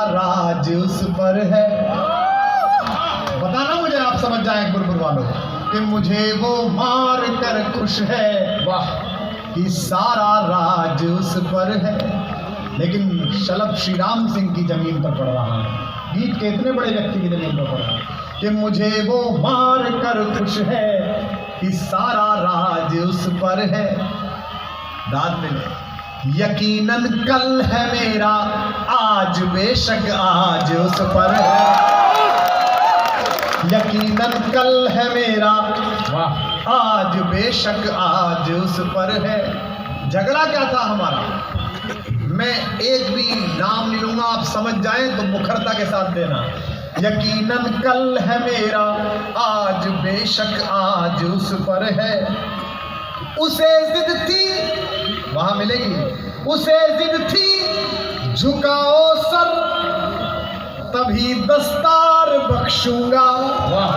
राज उस पर है। बताना मुझे, आप समझ जाएं गुरपुर वालों कि मुझे वो मार कर खुश है, वाह, कि सारा राज उस पर है। लेकिन शलभ श्री राम सिंह की जमीन पर पड़ रहा है, गीत के इतने बड़े व्यक्ति की जमीन पर पड़ रहा है कि मुझे वो मार कर खुश है कि सारा राज उस पर है। दाद मिले यकीनन कल है मेरा, आज बेशक आज उस पर है। यकीनन कल है मेरा, वाह, आज बेशक आज उस पर है। झगड़ा क्या था हमारा, मैं एक भी नाम नहीं लूंगा, आप समझ जाएं तो मुखरता के साथ देना। यकीनन कल है मेरा, आज बेशक आज उस पर है। उसे जिद थी, वहां मिलेगी, उसे जिद थी झुकाओ सर तभी दस्तार बख्शूंगा। वाह,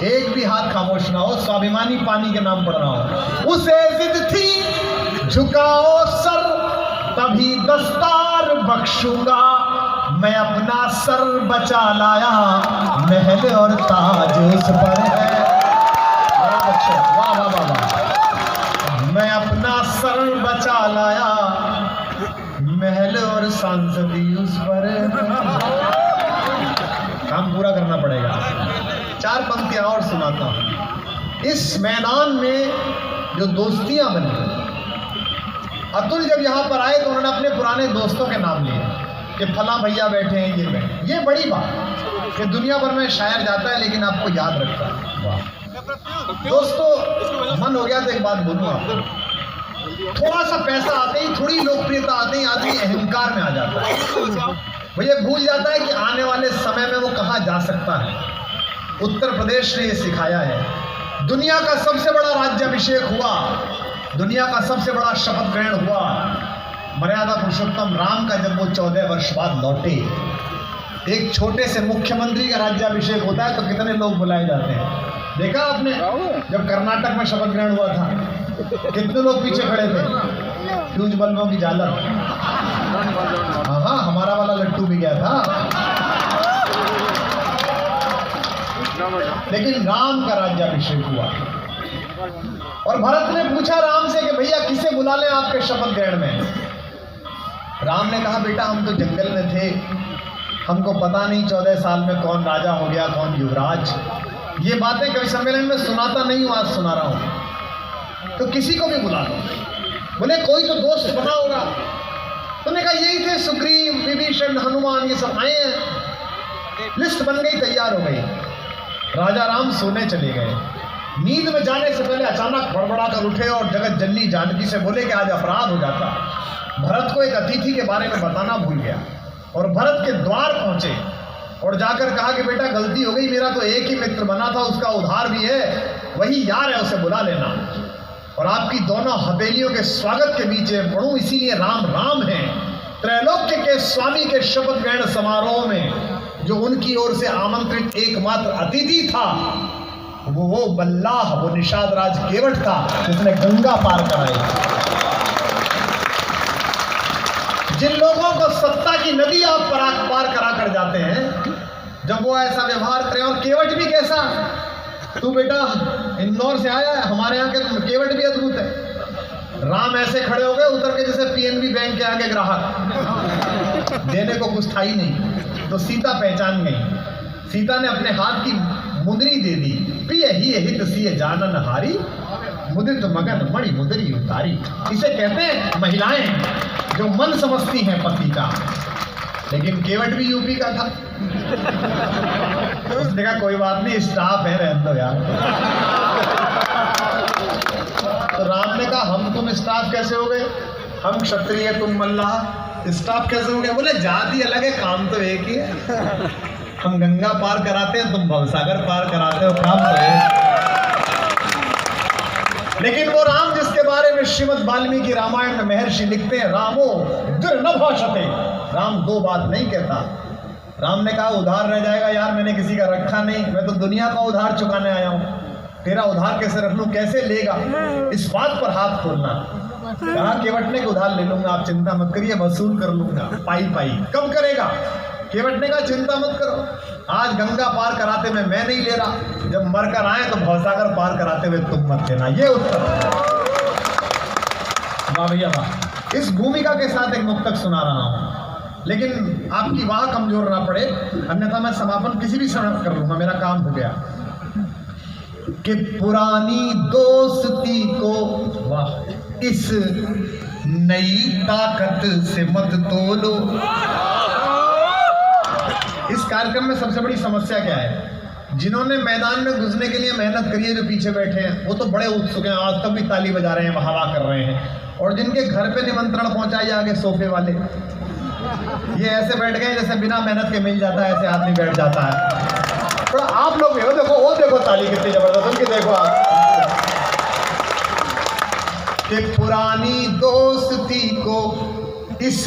एक भी हाथ खामोश ना हो, स्वाभिमानी पानी के नाम पढ़ रहा हूं। उसे जिद थी झुकाओ सर तभी दस्तार बख्शूंगा, मैं अपना सर बचा लाया, महल और ताज उस पर है। वाह वाह वाह वाह, मैं अपना सर बचा लाया, महल और सांसदी उस पर है। काम पूरा करना पड़ेगा, चार पंक्तियां और सुनाता हूं। इस मैदान में जो दोस्तियां बनी, अतुल जब यहाँ पर आए तो उन्होंने अपने पुराने दोस्तों के नाम लिए कि फला भैया बैठे हैं, ये बैठे। ये बड़ी बात कि दुनिया भर में शायर जाता है लेकिन आपको याद रखता है। वाह दोस्तों, मन हो गया तो एक बात बोलूँ आपको, थोड़ा सा पैसा आते ही, थोड़ी लोकप्रियता आते ही आदमी अहंकार में आ जाता है। वो ये भूल जाता है कि आने वाले समय में वो कहाँ जा सकता है। उत्तर प्रदेश ने ये सिखाया है। दुनिया का सबसे बड़ा राज्याभिषेक हुआ, दुनिया का सबसे बड़ा शपथ ग्रहण हुआ मर्यादा पुरुषोत्तम राम का, जब वो 14 वर्ष बाद लौटे। एक छोटे से मुख्यमंत्री का राज्याभिषेक होता है तो कितने लोग बुलाए जाते हैं, देखा आपने? जब कर्नाटक में शपथ ग्रहण हुआ था कितने लोग पीछे खड़े थे, फ्यूज बल्बों की झालर। हाँ, हमारा वाला लट्टू भी गया था। लेकिन राम का राज्याभिषेक हुआ और भरत ने पूछा राम से कि भैया किसे बुला लें आपके शपथ ग्रहण में। राम ने कहा बेटा हम तो जंगल में थे, हमको पता नहीं 14 साल में कौन राजा हो गया कौन युवराज। ये बातें कवि सम्मेलन में सुनाता नहीं हूँ, आज सुना रहा हूँ, तो किसी को भी बुला लो। बोले कोई तो दोस्त बना होगा। तुमने कहा यही थे सुग्रीव, विभीषण, हनुमान, ये सब आए हैं। लिस्ट बन गई, तैयार हो गई। राजा राम सोने चले गए। नींद में जाने से पहले अचानक बड़बड़ा कर उठे और जगत जननी जानकी से बोले कि आज अपराध हो जाता। भरत को एक अतिथि के बारे में बताना भूल गया और भरत के द्वार पहुंचे और जाकर कहा कि बेटा गलती हो गई, मेरा तो एक ही मित्र बना था, उसका उधार भी है, वही यार है, उसे बुला लेना। और आपकी दोनों हथेलियों के स्वागत के बीच पढ़ूं, इसीलिए राम राम है। त्रैलोक्य के स्वामी के शपथ ग्रहण समारोह में जो उनकी ओर से आमंत्रित एकमात्र अतिथि था वो बल्लाह, वो निषाद राज केवट था जिसने गंगा पार कराई। जिन लोगों को सत्ता की नदी आप पार करा कर जाते हैं, जब वो ऐसा व्यवहार करें, और केवट भी कैसा, तू बेटा इंदौर से आया है, हमारे यहाँ के केवट भी अद्भुत है। राम ऐसे खड़े हो गए उतर के जैसे पीएनबी बैंक के आगे ग्राहक, देने को कुछ था ही नहीं। तो सीता पहचान गई। सीता ने अपने हाथ की मुद्री दे दी। पिय ही हित सिय जानन हारी, मुदित मगन मणि मुद्री उतारी। इसे कहते हैं महिलाएं जो मन समझती हैं पति का। लेकिन केवट भी यूपी का था। उसने कहा कोई बात नहीं, स्टाफ है, रहने दो यार। तो राम ने कहा हम तुम स्टाफ कैसे हो गए? हम क्षत्रिय तुम मल्लाह, स्टाफ कैसे हो गया? बोले जाति अलग है, काम तो एक ही है। हम गंगा पार कराते हैं, तुम भवसागर पार कराते हो, काम तो है। लेकिन वो राम जिसके बारे में श्रीमद् वाल्मीकि रामायण में महर्षि लिखते हैं, रामो दुर्न भाषते, राम दो बात नहीं कहता। राम ने कहा उधार रह जाएगा यार, मैंने किसी का रखा नहीं, मैं तो दुनिया का उधार चुकाने आया हूँ, तेरा उधार कैसे रख लूँ, कैसे लेगा? इस बात पर हाथ खोलना। कहा केवटने को उधार ले लूंगा, आप चिंता मत करिए, वसूल कर लूंगा पाई पाई। कब करेगा? केवटने का चिंता मत करो, आज गंगा पार कराते में मैं नहीं ले रहा, जब मर कर आए तो भवसागर पार कराते हुए तुम मत लेना। ये उत्तर। वाह भैया वाह। इस भूमिका के साथ एक मुक्तक सुना रहा हूं, लेकिन आपकी वाह कमजोर ना पड़े, अन्यथा मैं समापन किसी भी समय कर लूंगा, मेरा काम हो गया। कि पुरानी दोस्ती को वाह इस नई ताकत से मत तोलो। इस कार्यक्रम में सबसे बड़ी समस्या क्या है? जिन्होंने मैदान में घुसने के लिए मेहनत करी है, जो पीछे बैठे हैं, वो तो बड़े उत्सुक हैं, आज तक भी ताली बजा रहे हैं, हवा कर रहे हैं। और जिनके घर पे निमंत्रण पहुंचाए आगे सोफे वाले, ये ऐसे बैठ गए जैसे बिना मेहनत के मिल जाता है, ऐसे आदमी बैठ जाता है। तो आप लोग भी हो, देखो वो देखो ताली कितनी जबरदस्त, उनकी देखो आप। कि पुरानी दोस्ती को इस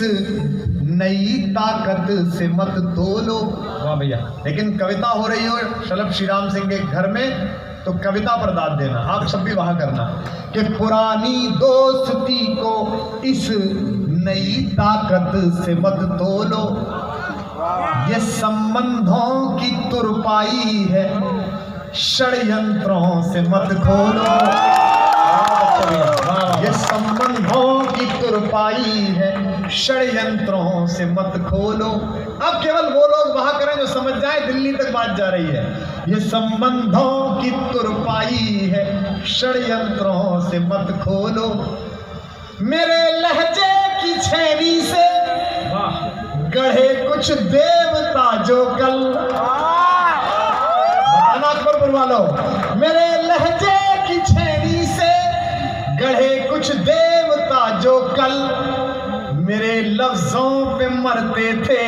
नई ताकत से मत तोलो। वाह भैया। लेकिन कविता हो रही हो शलभ श्री राम सिंह के घर में, तो कविता पर दाद देना, आप सब भी वहां करना। कि पुरानी दोस्ती को इस नई ताकत से मत तोलो, ये संबंधों की तुरपाई है, षड्यंत्रों से मत खोलो। ये संबंधों की तुरपाई है, षड्यंत्रों से मत खोलो। अब केवल वो लोग वहां करें जो समझ जाए, दिल्ली तक बात जा रही है। ये संबंधों की तुरपाई है, षड्यंत्रों से मत खोलो। मेरे लहजे की छैनी से गढ़े कुछ देवता जो कल, बताना अकबरपुर वालों, मेरे लहजे की छैनी से गढ़े कुछ देवता जो कल मेरे लफ्जों पे मरते थे,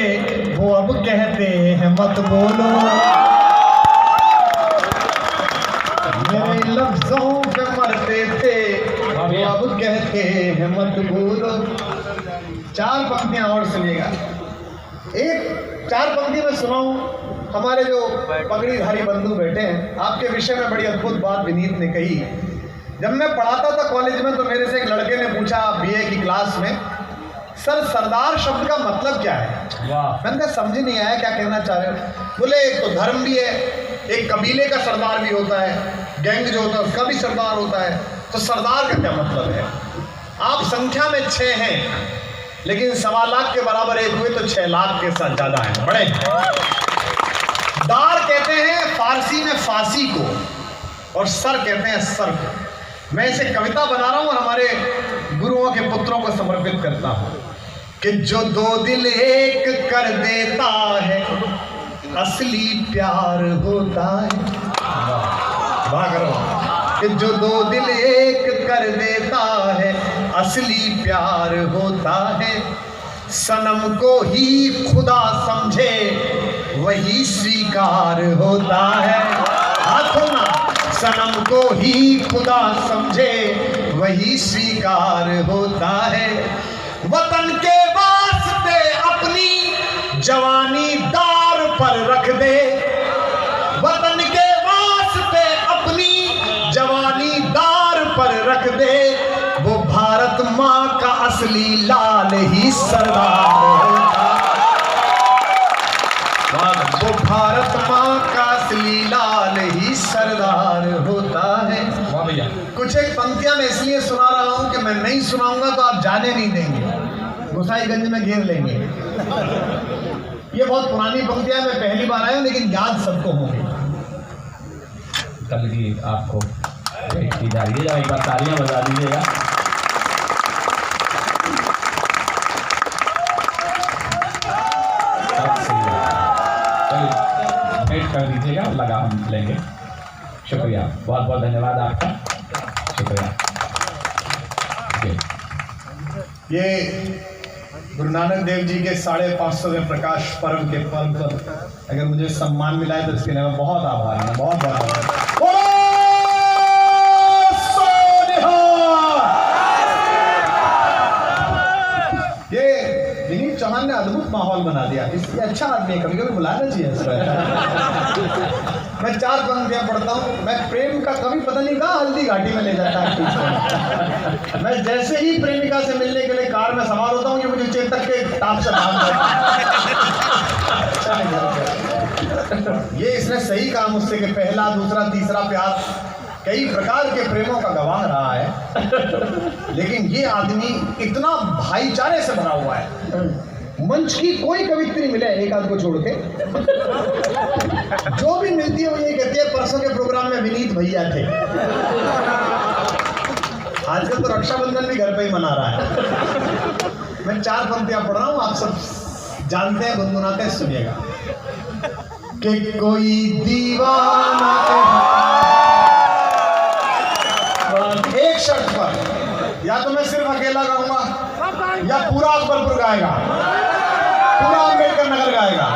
वो अब कहते हैं मत बोलो। मेरे लफ्जों पे मरते थे, वो अब कहते हैं मत बोलो। 4 पंक्तियां और सुनिएगा। एक 4 पंक्ति में सुनाऊं। हमारे जो पगड़ीधारी बंधु बैठे हैं, आपके विषय में बड़ी अद्भुत बात विनीत ने कही। जब मैं पढ़ाता था कॉलेज में, तो मेरे से एक लड़के ने पूछा बीए की क्लास में, सर सरदार शब्द का मतलब क्या है? वाह। मैंने कहा समझ नहीं आया क्या कहना चाह रहे हो। बोले एक तो धर्म भी है, एक कबीले का सरदार भी होता है, गैंग जो होता है उसका भी सरदार होता है, तो सरदार का क्या मतलब है? आप संख्या में 6 हैं, लेकिन 1.25 लाख के बराबर एक हुए तो 6 लाख के साथ ज्यादा है, बड़े। दार कहते हैं फारसी में फांसी को, और सर कहते हैं सर को। मैं इसे कविता बना रहा हूं और हमारे गुरुओं के पुत्रों को समर्पित करता हूं। कि जो 2 दिल एक कर देता है, असली प्यार होता है। वाह करो। कि जो 2 दिल एक कर देता है, असली प्यार होता है। सनम को ही खुदा समझे, वही स्वीकार होता है। हाथों ना, सनम को ही खुदा समझे, वही स्वीकार होता है। वतन के वास्ते अपनी जवानी दार पर रख दे, वतन के वास्ते अपनी जवानी दार पर रख दे, वो भारत माँ का असली लाल ही सरदार होता है। वो भारत माँ का असली लाल ही सरदार होता है। वाह भैया। कुछ एक पंक्तियां मैं इसलिए सुना रहा हूं कि मैं नहीं सुनाऊंगा तो आप जाने नहीं देंगे, गोसाईगंज में घेर लेंगे। ये बहुत पुरानी पंक्तियां, मैं पहली बार आया हूं, लेकिन याद सबको होगी। कल की आपको की जा रही है, एक बार तालियां बजा दीजिएगा। भेंट कर दीजिएगा, लगा हम लेंगे। शुक्रिया, बहुत बहुत धन्यवाद आपका, शुक्रिया। ये गुरु नानक देव जी के 550वें प्रकाश पर्व के पर्व पर अगर मुझे सम्मान मिला है तो इसके लिए मैं बहुत आभार है, बहुत बहुत आभार। ये विनीत चौहान मेहमान ने अद्भुत माहौल बना दिया। इसलिए अच्छा आदमी है, कभी कभी बुलाना चाहिए इसको। मैं 4 पंक्तियां पढ़ता हूँ। मैं प्रेम का कभी पता नहीं कहाँ हल्दी घाटी में ले जाता है। मैं जैसे ही प्रेमिका से मिलने के लिए कार में सवार होता हूँ, ये मुझे चेतक के ताप से भाग जाता। ये इसने सही कहा मुझसे कि पहला, दूसरा, तीसरा प्यार कई प्रकार के प्रेमों का गवाह रहा है, लेकिन ये आदमी इतना भाईचारे से भरा हुआ है। मंच की कोई कवित्री मिले एक आध को छोड़ के, जो भी मिलती है वो ये कहती है परसों के प्रोग्राम में विनीत भैया थे। आजकल तो रक्षाबंधन भी घर पे ही मना रहा है। मैं 4 पंक्तियां पढ़ रहा हूँ, आप सब जानते हैं, गुनगुनाते हैं, सुनिएगा। कि कोई दीवाना एक शर्त पर, या तो मैं सिर्फ अकेला गाऊंगा या पूरा अकबरपुर गाएगा, पूरा अम्बेडकर नगर गाएगा।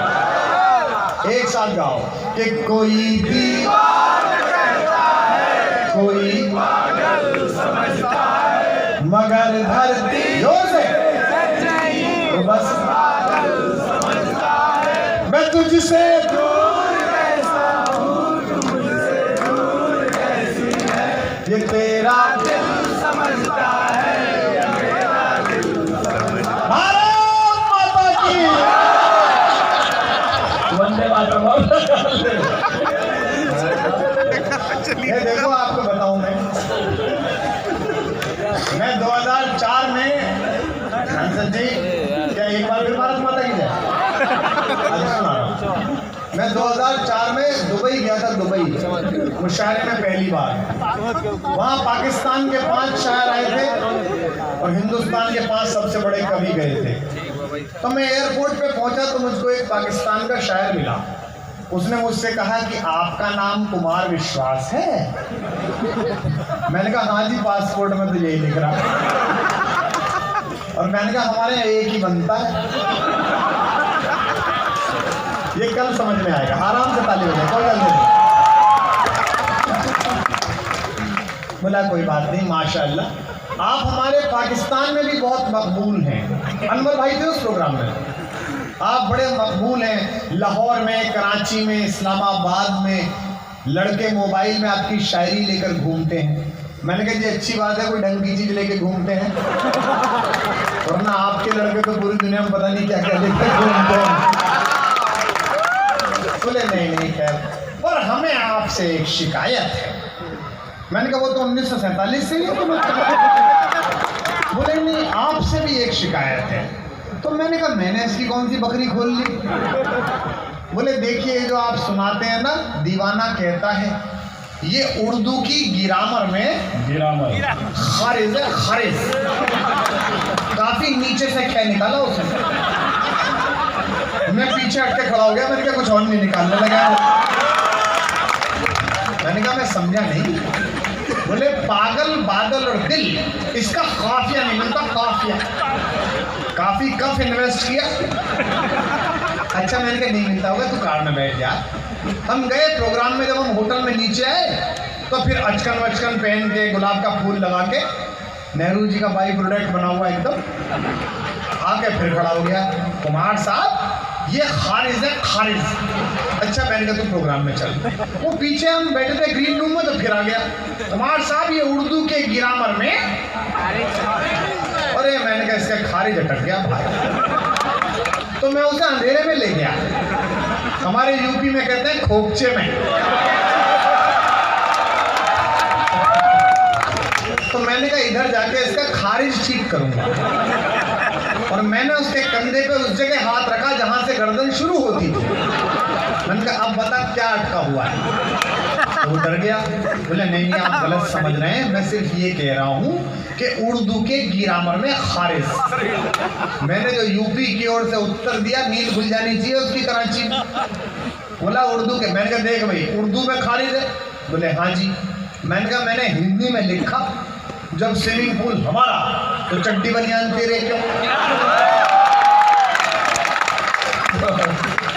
एक साथ गाओ कि कोई दीवाना कहता है, कोई पागल समझता है, मगर धरती जोर से तो बस पागल समझता है। मैं तुझसे ये तेरा दिल समझता है, या मेरा दिल समझता है। भारत माता की वंदे मातरम। ये देखो, आपको बताऊं मैं 2004 में सांसद जी, क्या एक बार फिर भारत माता की जय। आज सुना रहा हूं, मैं 2004 में दुबई गया था। दुबई मुशायरे में पहली बार। वहाँ पाकिस्तान के 5 शायर आए थे और हिंदुस्तान के 5 सबसे बड़े कवि गए थे। तो मैं एयरपोर्ट पे पहुंचा तो मुझको एक पाकिस्तान का शायर मिला। उसने मुझसे कहा कि आपका नाम कुमार विश्वास है। मैंने कहा हाँ जी, पासपोर्ट में तो यही लिख रहा। और मैंने कहा हमारे यहाँ एक ही बनता है। ये कल समझ में आएगा, आराम से ताली बजाए, कोई गलती नहीं। बोला कोई बात नहीं, माशाअल्लाह आप हमारे पाकिस्तान में भी बहुत मकबूल हैं। अनवर भाई थे उस प्रोग्राम में। आप बड़े मकबूल हैं। लाहौर में, कराची में, इस्लामाबाद में लड़के मोबाइल में आपकी शायरी लेकर घूमते हैं। मैंने कहा जी अच्छी बात है, कोई ढंग की चीज लेके घूमते हैं, वरना आपके लड़के तो पूरी दुनिया में पता नहीं क्या क्या लेके घूमते हैं। बोले नहीं खैर, पर हमें आपसे एक शिकायत है। मैंने कहा वो तो 1947 से ही है। बोले नहीं, आपसे भी एक शिकायत है। तो मैंने कहा मैंने इसकी कौन सी बकरी खोल ली। बोले देखिए, जो आप सुनाते हैं ना, दीवाना कहता है, ये उर्दू की ग्रामर में खारिज है, खारिज। काफी नीचे से खे निकाला उसने। मैं पीछे हट के खड़ा हो गया। मैंने कहा कुछ और नहीं निकालने लगा। मैंने कहा मैं समझा नहीं। बोले पागल, बादल और दिल, इसका काफिया नहीं मिलता। काफिया काफी कफ इन्वेस्ट किया। अच्छा, मैंने कहा नहीं मिलता होगा, तू कार में बैठ जा। हम गए प्रोग्राम में। जब हम होटल में नीचे आए तो फिर अचकन वचकन पहन के, गुलाब का फूल लगा के, नेहरू जी का बाई प्रोडक्ट बना हुआ एकदम, आके फिर खड़ा हो गया। कुमार साहब ये खारिज है, खारिज। अच्छा, मैंने कहा तू प्रोग्राम में चल। वो पीछे हम बैठे थे ग्रीन रूम में, तो फिर आ गया कुमार साहब ये उर्दू के ग्रामर में। अरे मैंने कहा इसका खारिज अटक गया भाई। तो मैं उसे अंधेरे में ले गया। हमारे यूपी में कहते हैं खोपचे में। तो मैंने कहा इधर जाके इसका खारिज ठीक करूंगा। और मैंने उसके कंधे पे उस जगह हाथ रखा जहां से गर्दन शुरू होती थी। मैंने कहा अब बता क्या अटका हुआ है। तो वो डर गया। बोले नहीं आप गलत समझ रहे हैं, मैं सिर्फ ये कह रहा हूँ कि उर्दू के ग्रामर में खारिज। मैंने जो यूपी की ओर से उत्तर दिया, नींद खुल जानी चाहिए उसकी कराची में। बोला उर्दू के। मैंने कहा देख भाई उर्दू में खारिज है। बोले हाँ जी। मैंने कहा मैंने हिंदी में लिखा, जब स्विमिंग पूल हमारा तो चड्डी बनियान तेरे क्यों।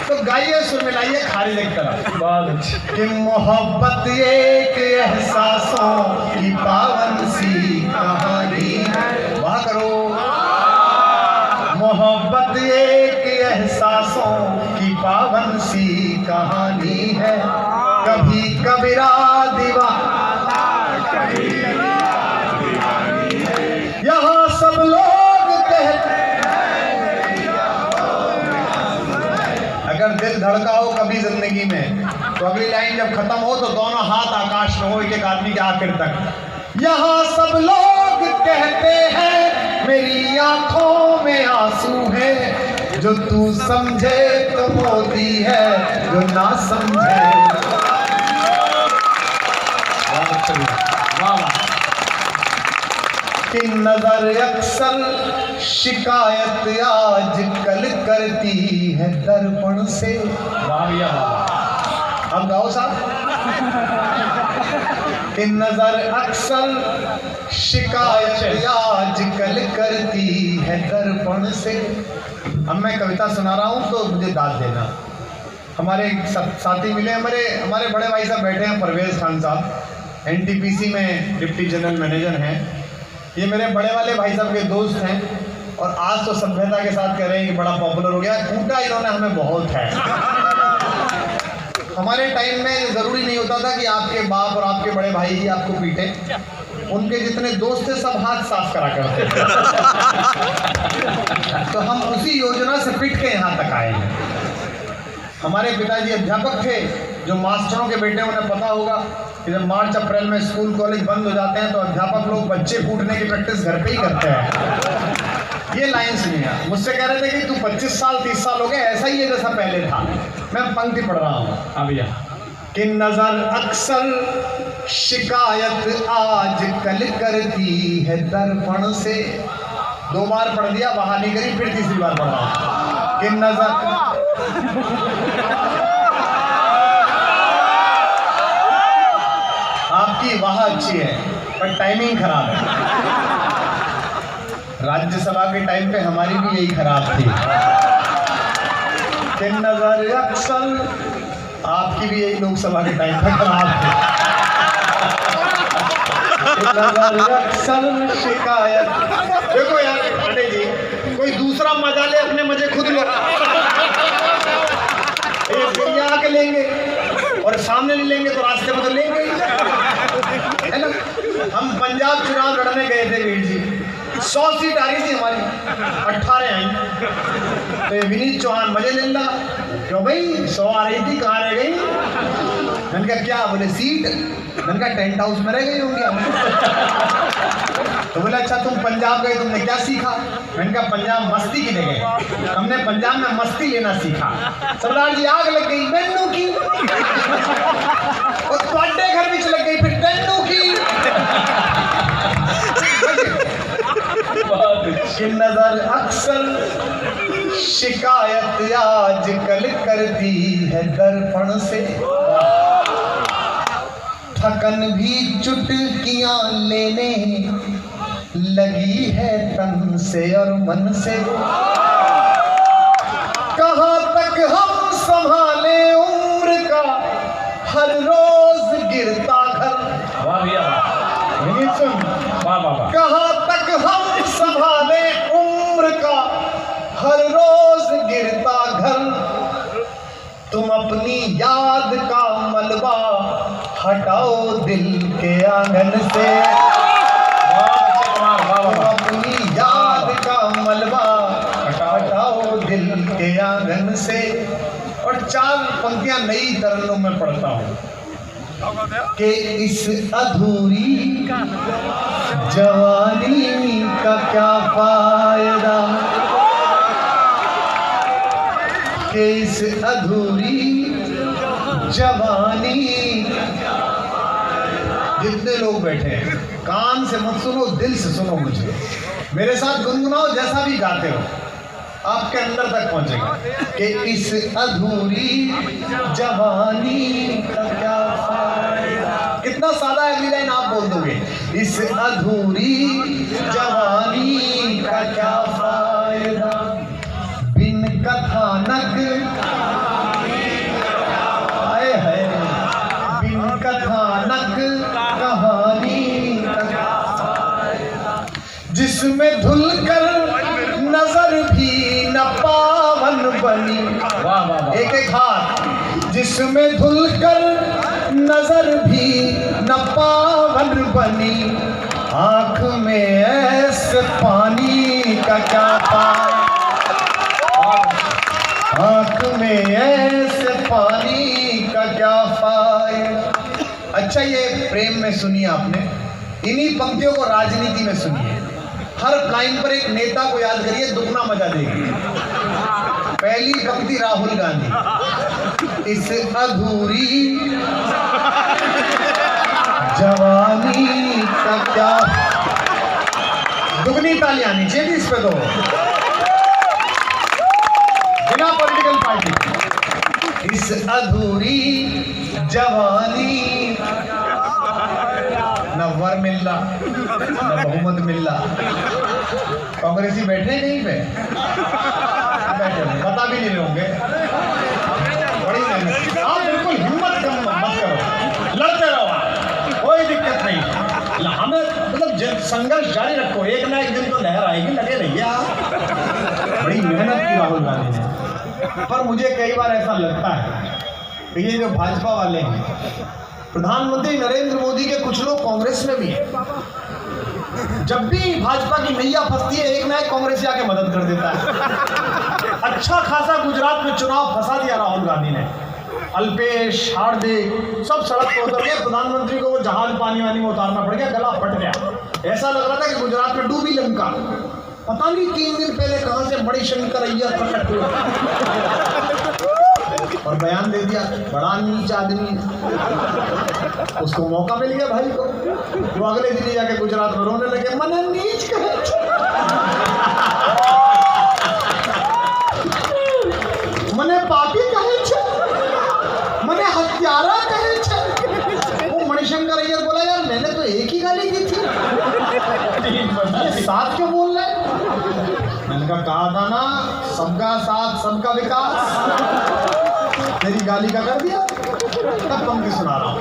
तो गाइए, सुन मिलाइए खारिज एक तरफ कि मोहब्बत एक एहसासों की पावन सी कहानी है। वाह करो। मोहब्बत एक एहसासों की पावन सी कहानी है, कभी कबीरा दीवाना, यहाँ सब लोग कहते हैं। अगर दिल धड़का हो कभी जिंदगी में तो अगली लाइन जब खत्म हो तो दोनों हाथ आकाश में हो एक आदमी के आखिर तक। यहाँ सब लोग कहते हैं मेरी आंखों में आंसू है, जो तू समझे तो मोदी है, जो ना समझे। कि नजर अक्सर शिकायत आज कल करती है दर्पण से। हम गाओ साहब। कि नजर अक्सर शिकायत आज कल करती है दर्पण से। अब मैं कविता सुना रहा हूँ तो मुझे दाद देना। हमारे साथी मिले, हमारे बड़े भाई साहब बैठे हैं, परवेज खान साहब, NTPC में डिप्टी जनरल मैनेजर हैं। ये मेरे बड़े वाले भाई साहब के दोस्त हैं और आज तो सभ्यता के साथ कह रहे हैं कि बड़ा पॉपुलर हो गया। कूटा इन्होंने हमें बहुत है। हमारे टाइम में ज़रूरी नहीं होता था कि आपके बाप और आपके बड़े भाई ही आपको पीटे, उनके जितने दोस्त थे सब हाथ साफ करा करते थे। तो हम उसी योजना से पिट के यहाँ तक आए हैं। हमारे पिताजी अध्यापक थे, जो मास्टरों के बेटे उन्हें पता होगा कि जब मार्च अप्रैल में स्कूल कॉलेज बंद हो जाते हैं तो अध्यापक लोग बच्चे कूटने की प्रैक्टिस घर पे ही करते हैं। ये लाइन सुनिए। मुझसे कह रहे थे कि तू 25 साल 30 साल हो गए, ऐसा ही है जैसा पहले था। मैं पंक्ति पढ़ रहा हूँ भैया। कि नजर अक्सर शिकायत आज कल करती है दर्पण से। 2 बार पढ़ दिया, बहाने करी, फिर तीसरी बार पढ़ रहा हूँ। कि नजर आपकी वाह अच्छी है पर टाइमिंग खराब है। राज्यसभा के टाइम पे हमारी भी यही खराब थी। कि नजर अक्सर आपकी भी यही लोकसभा के टाइम पे खराब थी। नजर अक्सर शिकायत। देखो यार पांडे जी, कोई दूसरा मजा ले, अपने मजे खुद लो। ये आके लेंगे और सामने नहीं लेंगे तो रास्ते में तो लेंगे है ना। हम पंजाब चुनाव लड़ने गए थे वीर जी, 100 सीट आ रही थी हमारी, 18 आई। तो विनीत चौहान मजे ले ला, क्यों भाई 100 आ रही थी, कहाँ रह गई? मैंने कहा क्या? बोले सीट। मैंने कहा टेंट हाउस में रह गई होंगी। तो बोले अच्छा तुम पंजाब गए, तुमने क्या सीखा? मैंने कहा पंजाब मस्ती की जगह, हमने पंजाब में मस्ती लेना सीखा। सरदार जी आग लग गई मैनू की, और ਤੁਹਾਡੇ घर में लग गई फिर तैनू की। कि नजर अक्सर शिकायत आज कल करती है दर्पण से। थकन भी चुटकियां लेने लगी है तन से और मन से। कहाँ तक हम संभाले उम्र का हर रोज गिरता घर। कहाँ तक हम संभाले उम्र का हर रोज गिरता घर। तुम अपनी याद का मलबा हटाओ दिल के आंगन से। अपनी याद का मलबा हटाओ दिल के आंगन से। और 4 पंक्तियां नई तरनों में पढ़ता हूँ। कि इस अधूरी जवानी का क्या फायदा, कि इस अधूरी जवानी। जितने लोग बैठे हैं कान से मत सुनो, दिल से सुनो मुझे। मेरे साथ गुनगुनाओ, जैसा भी गाते हो आपके अंदर तक पहुंचेगा। कि इस अधूरी जवानी का क्या फायदा। कितना सादा है, अगली लाइन आप बोल दोगे। इस अधूरी जवानी का क्या फायदा, बिन कथानक आए है, बिन कथानक कहानी का जिसमें धुल कर नजर भी पावन बनी। वाह वाह वाह। एक एक हाथ। जिसमें धुलकर नजर भी न पावन बनी, आंख में ऐसे पानी का क्या पाए, आंख में ऐसे पानी का क्या पाए। अच्छा, ये प्रेम में सुनिए आपने, इन्हीं पंक्तियों को राजनीति में सुनिए। हर लाइन पर एक नेता को याद करिए, दुगना मजा देगी। पहली पंक्ति राहुल गांधी, इस अधूरी जवानी का क्या, दुगनी ताली आनी चाहिए इस पे तो, बिना पॉलिटिकल पार्टी। इस अधूरी जवानी, न वर मिल रहा न बहुमत मिल रहा। कांग्रेसी बैठे कहीं पे, बैठे पता भी नहीं रहे होंगे। बड़ी मेहनत, आप बिल्कुल हिम्मत कम मत करो, लड़ते रहो, कोई दिक्कत नहीं। हमें मतलब संघर्ष जारी रखो, एक ना एक दिन तो लहर आएगी, लगे रहिए आप। बड़ी मेहनत की राहुल गांधी ने। पर मुझे कई बार ऐसा लगता है कि ये जो भाजपा वाले हैं, प्रधानमंत्री नरेंद्र मोदी के कुछ लोग कांग्रेस में भी हैं, जब भी भाजपा की नैया फंसती है, एक ना एक कांग्रेसी आके मदद कर देता है। अच्छा खासा गुजरात में चुनाव फंसा दिया राहुल गांधी ने। अल्पेश, हार्दिक सब सड़क पर उतर गए, प्रधानमंत्री को वो जहाज पानी वानी में उतारना पड़ गया, गला फट गया। ऐसा लग रहा था कि गुजरात में डूबी लंका। पता नहीं 3 दिन पहले कहां से मणिशंकर अय्यर प्रकट हुआ और बयान दे दिया, बड़ा नीच आदमी। उसको मौका मिल गया भाई को, वो अगले दिन ही जाके गुजरात में रोने लगे, मने नीच कहे, मने पापी कहे छे, मने हत्यारा कहे छे। वो मणिशंकर अय्यर बोला, यार मैंने तो एक ही गाली दी थी, साथ क्यों बोल रहे? मैंने कहा था ना, सबका साथ सबका विकास। तेरी गाली का कर दिया, तब पंक्ति सुना रहा हूं।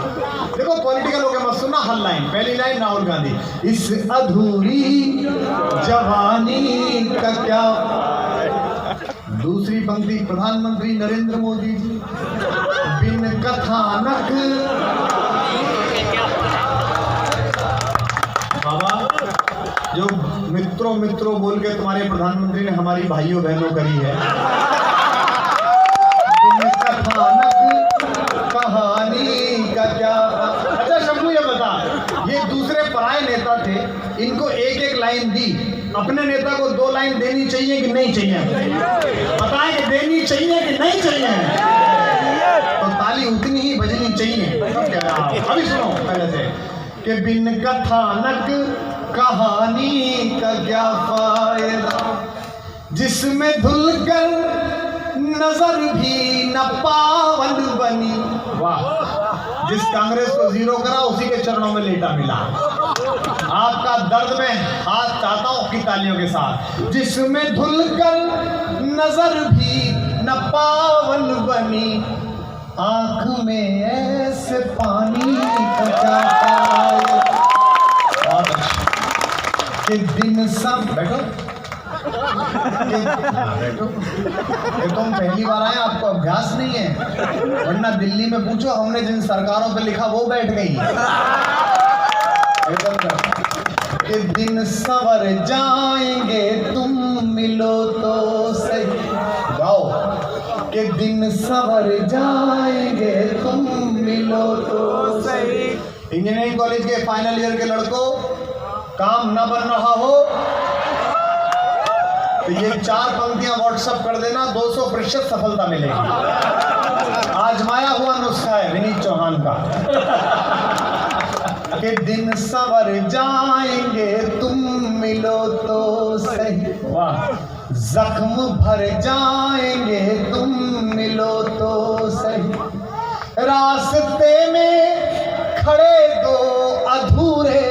देखो पॉलिटिकल हो गया, मत सुनना। हर लाइन, पहली लाइन राहुल गांधी, इस अधूरी जवानी का क्या। दूसरी पंक्ति प्रधानमंत्री नरेंद्र मोदी जी, बिन कथानक। बाबा, जो मित्रों मित्रों बोल के तुम्हारे प्रधानमंत्री ने हमारी भाइयों बहनों करी है, कहानी का क्या। अच्छा शंभू, ये बता, ये दूसरे पराये नेता थे, इनको एक एक लाइन दी, अपने नेता को 2 लाइन देनी चाहिए कि नहीं चाहिए? बताएं कि देनी चाहिए कि नहीं चाहिए? तो ताली उतनी ही बजनी चाहिए। अभी सुनो पहले से, कि बिन कथानक कहानी का क्या फायदा, जिसमें धुलकर नजर भी न पावन बनी। वाह, जिस कांग्रेस को 0 करा उसी के चरणों में लेटा मिला। आपका दर्द में हाथ चाहता हूं की तालियों के साथ। जिसमें धुलकर नजर भी न पावन बनी, आंख में ऐसे पानी का क्या पाए। बहुत अच्छा। कि दिन सब बैठो, बैठो, ये तुम पहली बार आए, आपको अभ्यास नहीं है, वरना दिल्ली में पूछो, हमने जिन सरकारों पे लिखा वो बैठ गई। कि दिन संवर जाएंगे तुम मिलो तो सही। गाओ, कि दिन संवर जाएंगे तुम मिलो तो सही। इंजीनियरिंग कॉलेज के फाइनल ईयर के लड़कों, काम न बन रहा हो तो ये 4 पंक्तियां व्हाट्सएप कर देना, 200% सफलता मिलेगी। आजमाया हुआ नुस्खा है विनीत चौहान का। कि दिन संवर जाएंगे तुम मिलो तो सही। वाह, जख्म भर जाएंगे तुम मिलो तो सही। रास्ते में खड़े 2 अधूरे